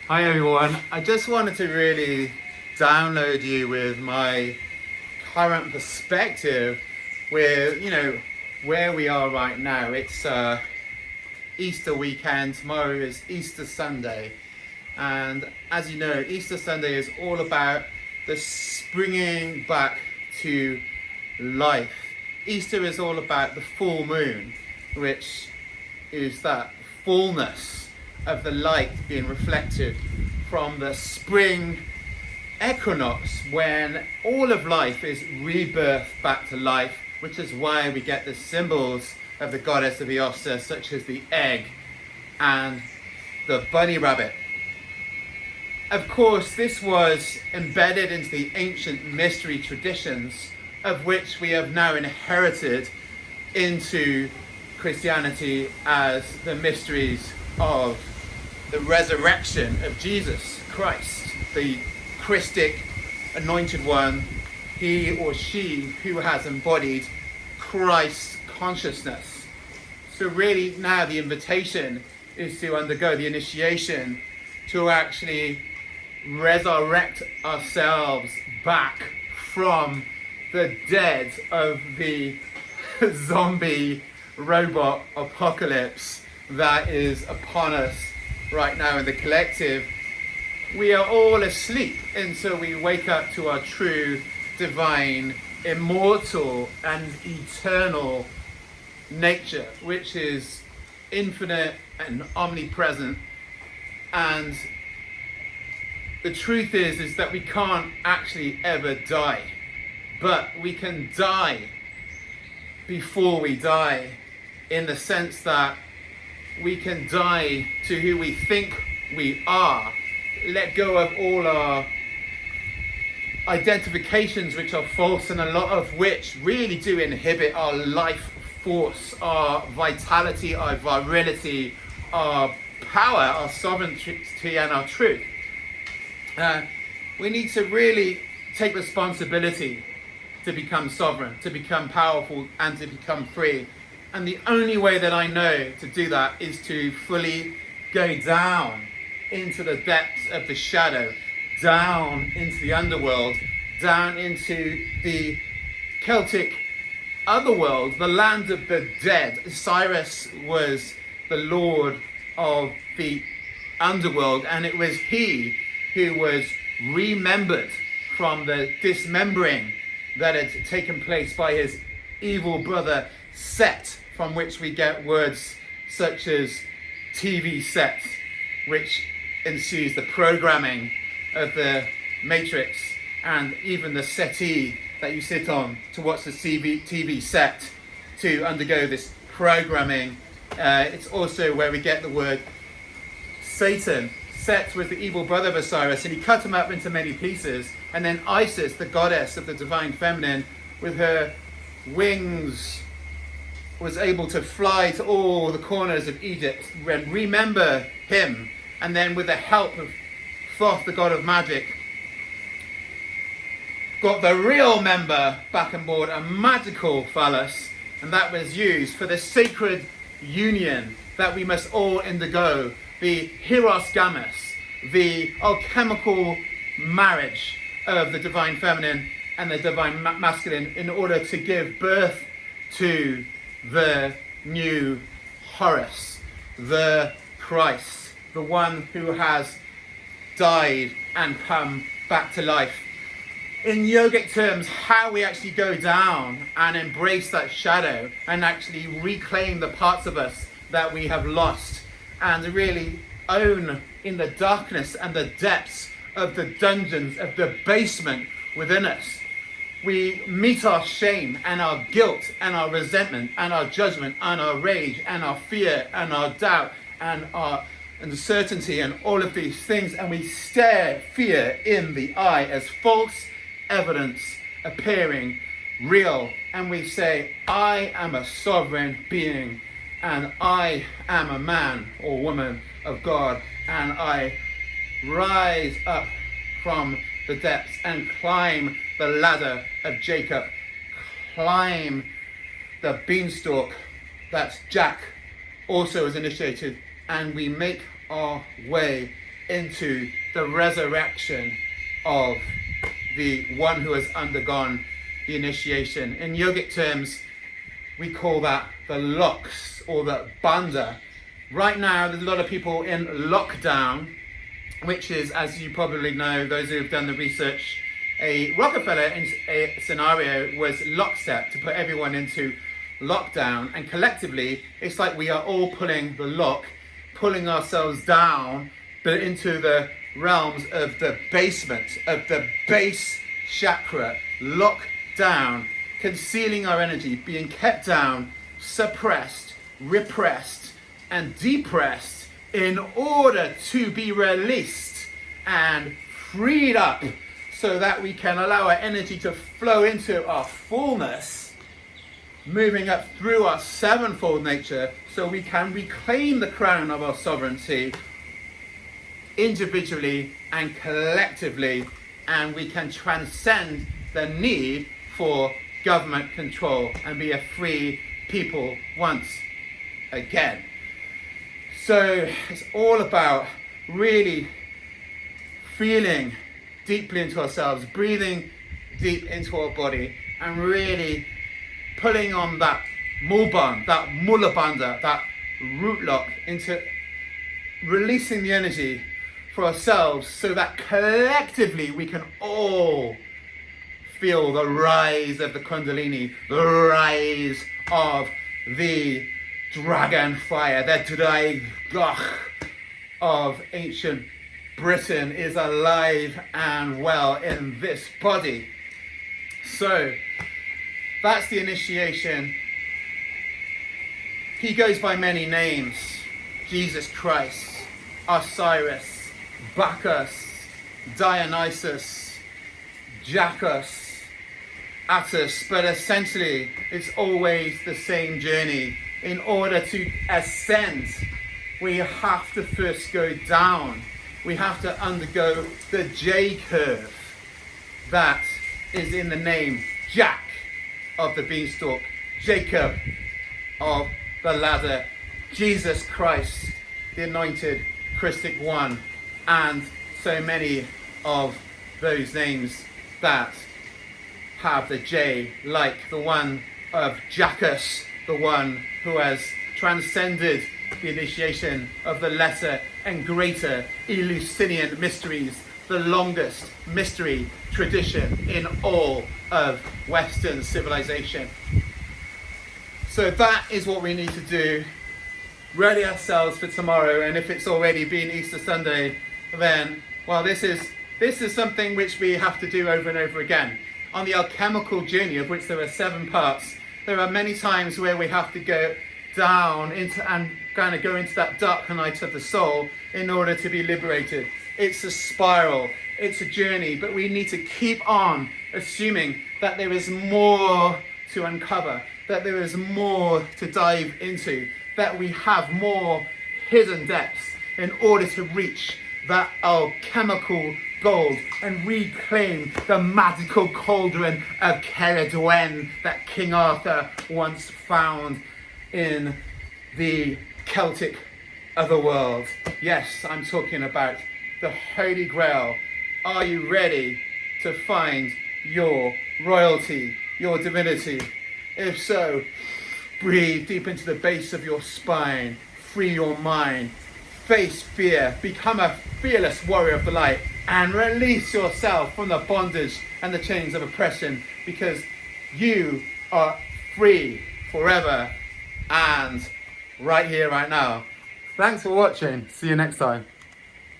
Hi everyone, I just wanted to really download you with my current perspective with, where we are right now. It's Easter weekend, tomorrow is Easter Sunday. And as you know, Easter Sunday is all about the springing back to life. Easter is all about the full moon, which is that fullness of the light being reflected from the spring equinox, when all of life is rebirthed back to life, which is why we get the symbols of the goddess of Eosta, such as the egg and the bunny rabbit. Of course, this was embedded into the ancient mystery traditions, of which we have now inherited into Christianity as the mysteries of the resurrection of Jesus Christ, the Christic anointed one, he or she who has embodied Christ's consciousness. So really now the invitation is to undergo the initiation to actually resurrect ourselves back from the dead of the zombie robot apocalypse that is upon us right now in the collective. We are all asleep until we wake up to our true, divine, immortal and eternal nature, which is infinite and omnipresent. And the truth is that we can't actually ever die, but we can die before we die, in the sense that we can die to who we think we are, let go of all our identifications which are false, and a lot of which really do inhibit our life force, our vitality, our virility, our power, our sovereignty and our truth. We need to really take responsibility to become sovereign, to become powerful and to become free. And the only way that I know to do that is to fully go down into the depths of the shadow, down into the underworld, down into the Celtic otherworld, the land of the dead. Cyrus was the lord of the underworld, and it was he who was remembered from the dismembering that had taken place by his evil brother Set, from which we get words such as TV set, which ensues the programming of the matrix, and even the settee that you sit on to watch the TV set to undergo this programming. It's also where we get the word Satan. Set was the evil brother of Osiris, and he cut him up into many pieces. And then Isis, the goddess of the divine feminine, with her wings, was able to fly to all the corners of Egypt and remember him. And then with the help of Thoth, the god of magic, got the real member back on board, a magical phallus, and that was used for the sacred union that we must all undergo, the hieros gamus, the alchemical marriage of the divine feminine and the divine masculine, in order to give birth to the new Horus, the Christ, the one who has died and come back to life. In yogic terms, how we actually go down and embrace that shadow and actually reclaim the parts of us that we have lost, and really own in the darkness and the depths of the dungeons of the basement within us. We meet our shame and our guilt and our resentment and our judgment and our rage and our fear and our doubt and our uncertainty and all of these things, and we stare fear in the eye as false evidence appearing real, and we say, I am a sovereign being, and I am a man or woman of God, and I rise up from the depths and climb the ladder of Jacob, climb the beanstalk that Jack also has initiated, and we make our way into the resurrection of the one who has undergone the initiation. In yogic terms, we call that the locks or the bandha. Right now, there's a lot of people in lockdown, which is, as you probably know, those who have done the research, a Rockefeller scenario was lockstep to put everyone into lockdown, and collectively it's like we are all pulling the lock, pulling ourselves down, but into the realms of the basement, of the base chakra, locked down, concealing our energy, being kept down, suppressed, repressed, and depressed in order to be released and freed up so that we can allow our energy to flow into our fullness, moving up through our sevenfold nature so we can reclaim the crown of our sovereignty individually and collectively, and we can transcend the need for government control and be a free people once again. So it's all about really feeling deeply into ourselves, breathing deep into our body, and really pulling on that mulban, that mula bandha, that root lock, into releasing the energy for ourselves so that collectively we can all feel the rise of the Kundalini, the rise of the dragon fire, the Draigach of ancient Britain is alive and well in this body. So that's the initiation. He goes by many names: Jesus Christ, Osiris, Bacchus, Dionysus, Jacchus, Attis, but essentially it's always the same journey. In order to ascend, we have to first go down. We have to undergo the J curve that is in the name Jack of the beanstalk, Jacob of the ladder, Jesus Christ, the anointed Christic one, and so many of those names that have the J, like the one of Jacchus, the one who has transcended the initiation of the lesser and greater Eleusinian mysteries, the longest mystery tradition in all of Western civilization. So that is what we need to do. Ready ourselves for tomorrow, and if it's already been Easter Sunday, then, well, this is something which we have to do over and over again. On the alchemical journey, of which there are 7 parts, there are many times where we have to go down into and kind of go into that dark night of the soul in order to be liberated. It's a spiral, it's a journey, but we need to keep on assuming that there is more to uncover, that there is more to dive into, that we have more hidden depths in order to reach that alchemical gold and reclaim the magical cauldron of Ceridwen that King Arthur once found in the Celtic otherworld. Yes, I'm talking about the Holy Grail. Are you ready to find your royalty, your divinity? If so, breathe deep into the base of your spine, free your mind, face fear, become a fearless warrior of the light, and release yourself from the bondage and the chains of oppression, because you are free forever and right here, right now. Thanks for watching. See you next time.